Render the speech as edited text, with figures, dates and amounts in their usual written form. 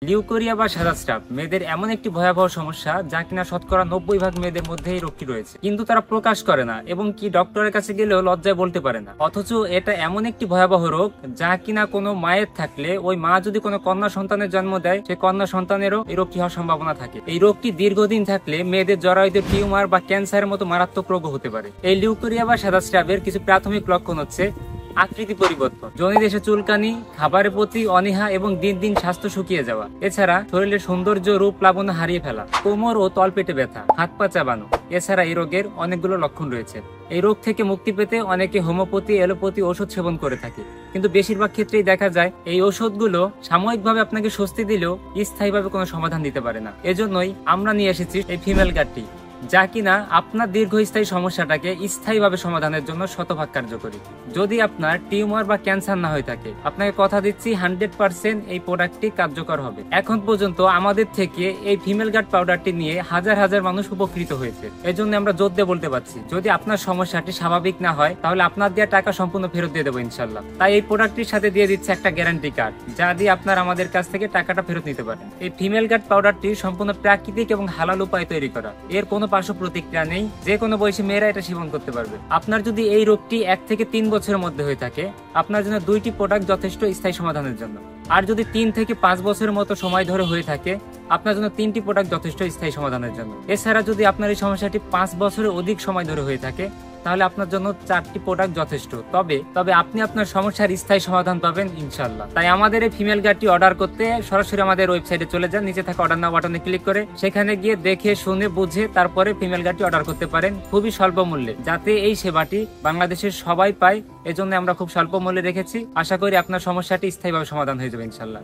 Leucorrhoea বা সাদা shrub মেয়েদের এমন একটি ভয়াবহ সমস্যা যা কিনা শতকরা 90% মেয়েদের মধ্যে এই রোগটি রয়েছে, কিন্তু তারা প্রকাশ করে না এবং কি ডক্টরের কাছে গেলেও লজ্জায় বলতে পারে না। অথচ এটা এমন একটি ভয়াবহ রোগ যা কিনা কোনো মায়ের থাকলে ওই মা যদি কোনো কন্যা সন্তানের জন্ম দেয়, সেই কন্যা সন্তানেরও এই রোগটি হওয়ার সম্ভাবনা থাকে। এই রোগটি দীর্ঘদিন থাকলে মেয়েদের জরায়ুতে টিউমার বা ক্যান্সারের মতো মারাত্মক রোগ হতে পারে। এই লিউকোরিয়া বা সাদা স্রাবের কিছু প্রাথমিক লক্ষণ হচ্ছে আকৃতি পরিবর্তন, যোনি দেশে চুলকানি, খাবারের প্রতি অনীহা এবং দিন দিন স্বাস্থ্য শুকিয়ে যাওয়া। এছাড়া শরীরের সৌন্দর্য রূপ লাবণ্য হারিয়ে ফেলা, কোমর ও তলপেটে ব্যথা, হাত পা চাবানো। এছাড়া এই রোগের অনেকগুলো লক্ষণ রয়েছে। এই রোগ থেকে মুক্তি পেতে অনেকে হোমিওপ্যাথি, এলোপ্যাথি ওষুধ সেবন করে থাকে, কিন্তু বেশিরভাগ ক্ষেত্রেই দেখা যায় এই ওষুধগুলো সাময়িকভাবে আপনাকে স্বস্তি দিলেও স্থায়ীভাবে কোনো সমাধান দিতে পারে না। এজন্যই আমরা নিয়ে এসেছি এই ফিমেল গার্ডটি, যা কিনা আপনার দীর্ঘস্থায়ী সমস্যাটাকে স্থায়ীভাবে সমাধানের জন্য শতভাগ কার্যকরী। যদি আপনার টিউমার বা ক্যান্সার না হয়ে থাকে, আপনাকে কথা দিচ্ছি 100% এই প্রোডাক্টটি কার্যকর হবে। এখন পর্যন্ত আমাদের থেকে এই ফিমেল গার্ড পাউডারটি নিয়ে হাজার হাজার মানুষ উপকৃত হয়েছে। এজন্য আমরা জোর দিয়ে বলতে পারছি, যদি আপনার সমস্যাটি স্বাভাবিক না হয় তাহলে আপনার দেওয়া টাকা সম্পূর্ণ ফেরত দিয়ে দেবো ইনশাল্লাহ। তাই এই প্রোডাক্টটির সাথে দিয়ে দিচ্ছে একটা গ্যারান্টি কার্ড, যা দিয়ে আপনার আমাদের কাছ থেকে টাকাটা ফেরত নিতে পারেন। এই ফিমেল গার্ড পাউডারটি সম্পূর্ণ প্রাকৃতিক এবং হালাল উপায়ে তৈরি করা, এর কোনো পার্শ্ব প্রতিক্রিয়া নেই, যে কোনো বয়সী মেয়েরা এটা সেবন করতে পারবে। আপনার যদি এই রোগটি 1 থেকে 3 বছরের মধ্যে হয়ে থাকে, আপনার জন্য 2টি প্রোডাক্ট যথেষ্ট স্থায়ী সমাধানের জন্য। আর যদি 3 থেকে 5 বছরের মতো সময় ধরে হয়ে থাকে, আপনার জন্য 3টি প্রোডাক্ট যথেষ্ট স্থায়ী সমাধানের জন্য। এছাড়া যদি আপনার এই সমস্যাটি 5 বছরের অধিক সময় ধরে হয়ে থাকে, তাহলে আপনার জন্য 4টি প্রোডাক্ট যথেষ্ট। তবে আপনি আপনার সমস্যার স্থায়ী সমাধান পাবেন ইনশাল্লাহ। তাই আমাদের এই ফিমেল গার্ডটি অর্ডার করতে সরাসরি আমাদের ওয়েবসাইটে চলে যান, নিচে থাকা অর্ডার নাও বাটনে ক্লিক করে সেখানে গিয়ে দেখে শুনে বুঝে তারপরে ফিমেল গার্ডটি অর্ডার করতে পারেন খুবই স্বল্প মূল্যে, যাতে এই সেবাটি বাংলাদেশের সবাই পায়। এজন্য আমরা খুব স্বল্প মূল্যে রেখেছি। আশা করি আপনার সমস্যাটি স্থায়ীভাবে সমাধান হয়ে যাবে ইনশাল্লাহ।